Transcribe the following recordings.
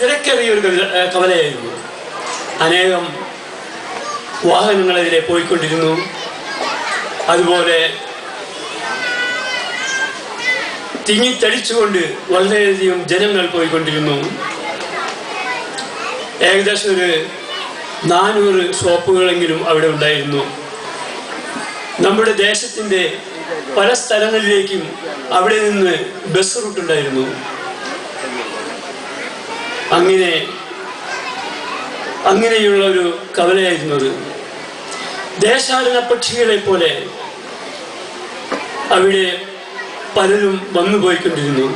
തിരക്കേറിയ ഒരു കവലയായിരുന്നു. അനേകം വാഹനങ്ങൾ അതിലെ പോയിക്കൊണ്ടിരുന്നു. അതുപോലെ തിങ്ങിത്തടിച്ചുകൊണ്ട് വളരെയധികം ജനങ്ങൾ പോയിക്കൊണ്ടിരുന്നു. ഏകദേശം ഒരു 400 ഷോപ്പുകളെങ്കിലും അവിടെ ഉണ്ടായിരുന്നു. നമ്മുടെ ദേശത്തിൻ്റെ പല സ്ഥലങ്ങളിലേക്കും അവിടെ നിന്ന് ബസ് റൂട്ടുണ്ടായിരുന്നു. അങ്ങനെയുള്ള ഒരു കവലയായിരുന്നു അത്. ദേശാടന പക്ഷികളെ പോലെ അവിടെ പലരും വന്നു പോയിക്കൊണ്ടിരുന്നു.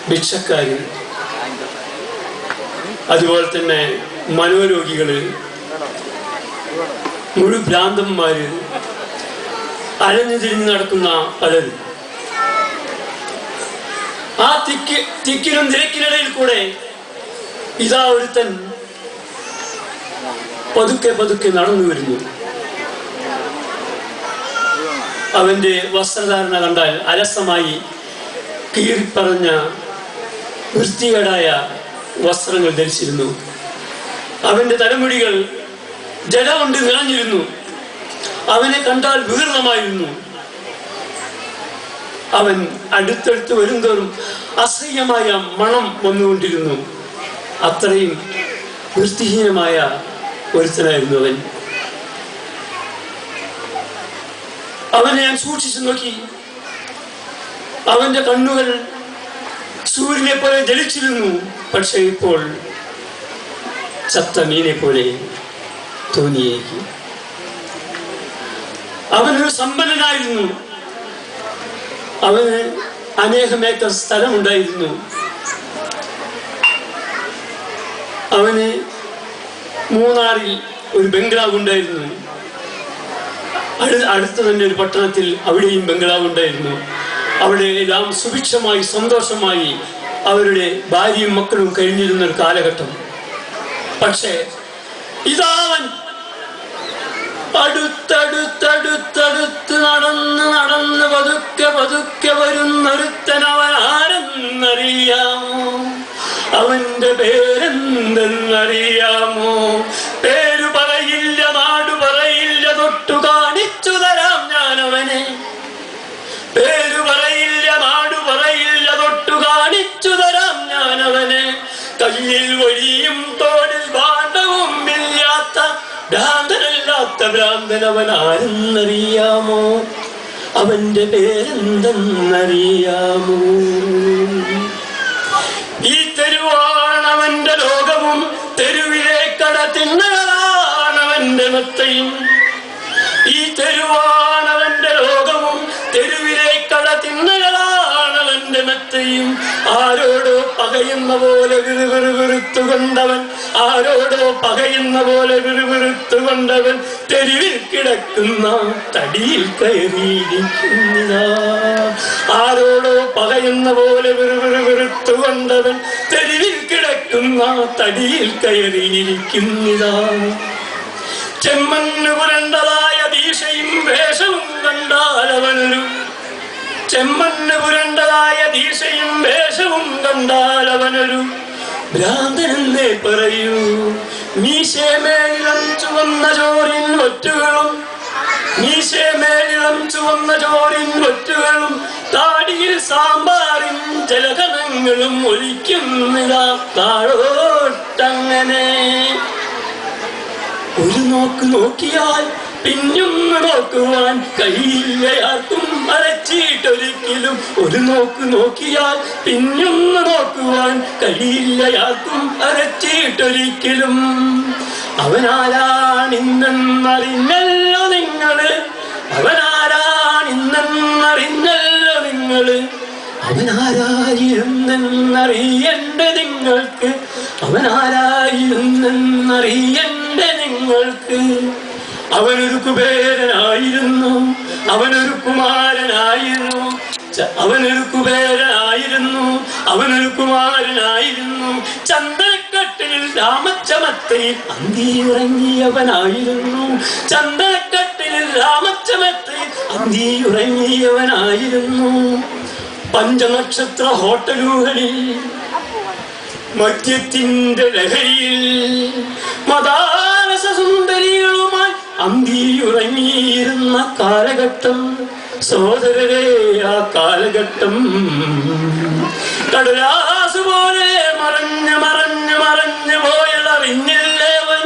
ഭിക്ഷക്കാര്, അതുപോലെ തന്നെ മനോരോഗികള്, മുഴുഭ്രാന്തന്മാര്, അലഞ്ഞു തിരിഞ്ഞു നടക്കുന്ന പലരും. ആ തിക്കിനും തിരക്കിനിടയിൽ കൂടെ ഇതാ ഒരുത്തൻ പതുക്കെ പതുക്കെ നടന്നു വരുന്നു. അവന്റെ വസ്ത്രധാരണ കണ്ടാൽ അലസമായി കീറിപ്പറഞ്ഞ വൃത്തികേടായ വസ്ത്രങ്ങൾ ധരിച്ചിരുന്നു. അവന്റെ തലമുടികൾ ജട കൊണ്ട് നിറഞ്ഞിരുന്നു. അവനെ കണ്ടാൽ വികൃതമായിരുന്നു. അവൻ അടുത്തടുത്ത് വരുന്തോറും അസഹ്യമായ മണം വന്നുകൊണ്ടിരുന്നു. അത്രയും വൃത്തിഹീനമായ ഒരുത്തനായിരുന്നു അവൻ. അവനെ ഞാൻ സൂക്ഷിച്ചു നോക്കി. അവന്റെ കണ്ണുകൾ സൂര്യനെ പോലെ ജ്വലിച്ചിരുന്നു. പക്ഷെ ഇപ്പോൾ ചത്ത മീനെ പോലെ തോന്നിയേക്ക്. അവനൊരു സമ്പന്നനായിരുന്നു. അവന് അനേകം ഏക്കർ സ്ഥലമുണ്ടായിരുന്നു. അവന് മൂന്നാറിൽ ഒരു ബംഗ്ലാവ് ഉണ്ടായിരുന്നു. അടുത്ത് തന്നെ ഒരു പട്ടണത്തിൽ അവിടെയും ബംഗ്ലാവ് ഉണ്ടായിരുന്നു. അവിടെ എല്ലാം സുഭിക്ഷമായി സന്തോഷമായി അവരുടെ ഭാര്യയും മക്കളും കഴിഞ്ഞിരുന്ന ഒരു കാലഘട്ടം. പക്ഷേ ഇതാവൻ അടുത്തടുത്തടുത്തടുത്ത് നടന്ന് പതുക്കെ പതുക്കെ വരുന്നൊരുത്തനവൻ ആരെന്നറിയാമോ? അവന്റെ പേരെന്തെന്നറിയാമോ? പേരു പറയില്ല, നാടു പറയില്ല, തൊട്ടു കാണിച്ചു തരാം ഞാനവനെ. പേരു പറയില്ല, നാടു പറയില്ല, തൊട്ടു കാണിച്ചു തരാം ഞാനവനെ. കയ്യിൽ വഴിയും തോടിൽ ഭാണ്ഡവും ഇല്ലാത്ത ഭ്രാന്തനല്ലാത്ത ഭ്രാന്തനവൻ ആരെന്നറിയാമോ? അവന്റെ പേരെന്തെന്നറിയാമോ? ഈ തെരുവാണവന്റെ ലോകവും, തെരുവിലെ കടത്തിണ്ണകളാണവന്റെ മെത്തയും. ഈ തെരുവാണവന്റെ ലോകവും, തെരുവിലെ കടത്തിണ്ണകളാണവന്റെ മെത്തയും. ആരോടോ പകയുന്ന പോലെ വിറുവിറുത്തുകൊണ്ടവൻ, ആരോടോ പകയുന്ന പോലെ വിറുവിറുത്തുകൊണ്ടവൻ തെരുവിൽ കിടക്കുന്ന തടിയിൽ കയറിയിരിക്കുന്നതാ. ആരോടോ പകയുന്ന പോലെ വിറുവിറുത്തുകൊണ്ടവൻ തെരുവിൽ കിടക്കുന്ന തടിയിൽ കയറിയിരിക്കുന്നതാ. ചെമ്മണ്ണ് പുരണ്ടതായ ദീക്ഷയും വേഷവും കണ്ടാലവനൊരു, ചെമ്മണ്ണ് പുരണ്ടതായ ദീക്ഷയും വേഷവും കണ്ടാലവനൊരു ഭ്രാന്തനെന്നേ പറയൂ. മീശേമേലിളം ചുവന്ന ചോറിൻ ഒറ്റുകളും, മീശേമേലിളം ചുവന്ന ചോറിൻ ഒറ്റുകളും, താടിയിൽ സാമ്പാറിൻ ജലകണങ്ങളും ഒലിക്കുന്നിതാ താഴോട്ടങ്ങനെ. ഒരു നോക്ക് നോക്കിയാൽ പിന്നൊന്ന് നോക്കുവാൻ കഴിയില്ലയാർക്കും അരച്ചിട്ടൊരിക്കലും. ഒരു നോക്ക് നോക്കിയാൽ പിന്നൊന്ന് നോക്കുവാൻ കഴിയില്ലയാർക്കും അരച്ചിട്ടൊരിക്കലും. അവനാരാണിന്നെന്നറിഞ്ഞല്ലോ നിങ്ങള്, അവനാരാണിന്നെന്നറിഞ്ഞല്ലോ നിങ്ങള്. അവനാരായിരുന്നെന്നറിയണ്ട നിങ്ങൾക്ക്, അവനാരായിരുന്നെന്നറിയണ്ട നിങ്ങൾക്ക്. അവനൊരു കുബേരനായിരുന്നു, അവനൊരു കുമാരനായിരുന്നു, അവനൊരു കുബേരനായിരുന്നു, അവനൊരു കുമാരനായിരുന്നു. ചന്ദനക്കട്ടിൽ രാമച്ചമത്തയിൽ അന്തിയുറങ്ങിയവനായിരുന്നു, ചന്ദനക്കട്ടിൽ രാമച്ചമത്തയിൽ അന്തിയുറങ്ങിയവനായിരുന്നു. പഞ്ചനക്ഷത്ര ഹോട്ടലുകളിൽ മദ്യത്തിന്റെ ലഹരിയിൽ മദാരസ സുന്ദരികളുമായി അന്തിയുറങ്ങിയിരുന്ന കാലഘട്ടം സോദരരെ, ആ കാലഘട്ടം കടലാസ് പോലെ മറഞ്ഞു മറഞ്ഞു മറഞ്ഞു പോയതറിഞ്ഞില്ലേവൻ.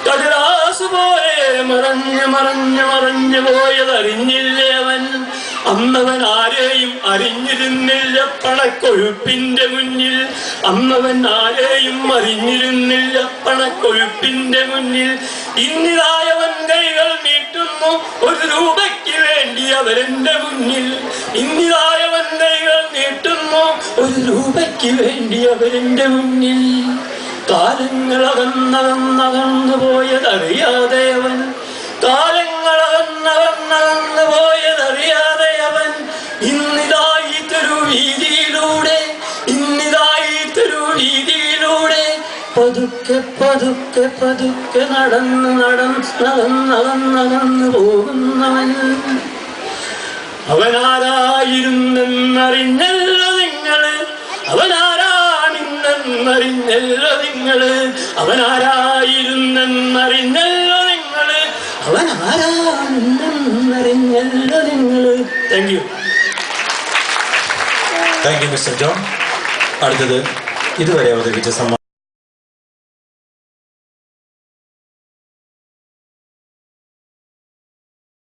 കടലാസ് പോലെ മറഞ്ഞു മറഞ്ഞു മറഞ്ഞു പോയതറിഞ്ഞില്ലേവൻ. അന്നവൻ ആരെയും അറിഞ്ഞിരുന്നില്ല പണക്കൊഴുപ്പിന്റെ മുന്നിൽ. അന്നവൻ ആരെയും അറിഞ്ഞിരുന്നില്ല പണക്കൊഴുപ്പിന്റെ മുന്നിൽ. ഇന്നിതായവൻ കൈകൾ നീട്ടുന്നു ഒരു രൂപയ്ക്ക് വേണ്ടി അവരെന്റെ മുന്നിൽ. ഇന്നിതായവൻ കൈകൾ നീട്ടുന്നു ഒരു രൂപയ്ക്ക് വേണ്ടി അവരെന്റെ മുന്നിൽ. കാലങ്ങളകന്നകന്നകന്നു പോയതറിയാതെ അവൻ, കാലങ്ങളകന്നകന്നകന്നു പോയതറിയാതെ അവൻ ഇന്നിതായി തെരുവീതിയിലൂടെ, ഇന്നിതായി തെരുവീതിയിലൂടെ പതുക്കെ പതുക്കെ പതുക്കെ നടന്ന് നടന്ന് പോകുന്നവൻ. അവനാരായിരുന്നെന്നറിഞ്ഞല്ലോ നിങ്ങള്, അവനാരാണിന്നെന്നറിഞ്ഞല്ലോ നിങ്ങള്, അവനാരായിരുന്നെന്നറിഞ്ഞല്ലോ നിങ്ങള്, അവനാരാണിന്നെന്നറിഞ്ഞല്ലോ നിങ്ങള്. Thank you. Thank you mister John. അടുത്തത് ഇതുവരെ അവതരിപ്പിച്ച സമ്മാനം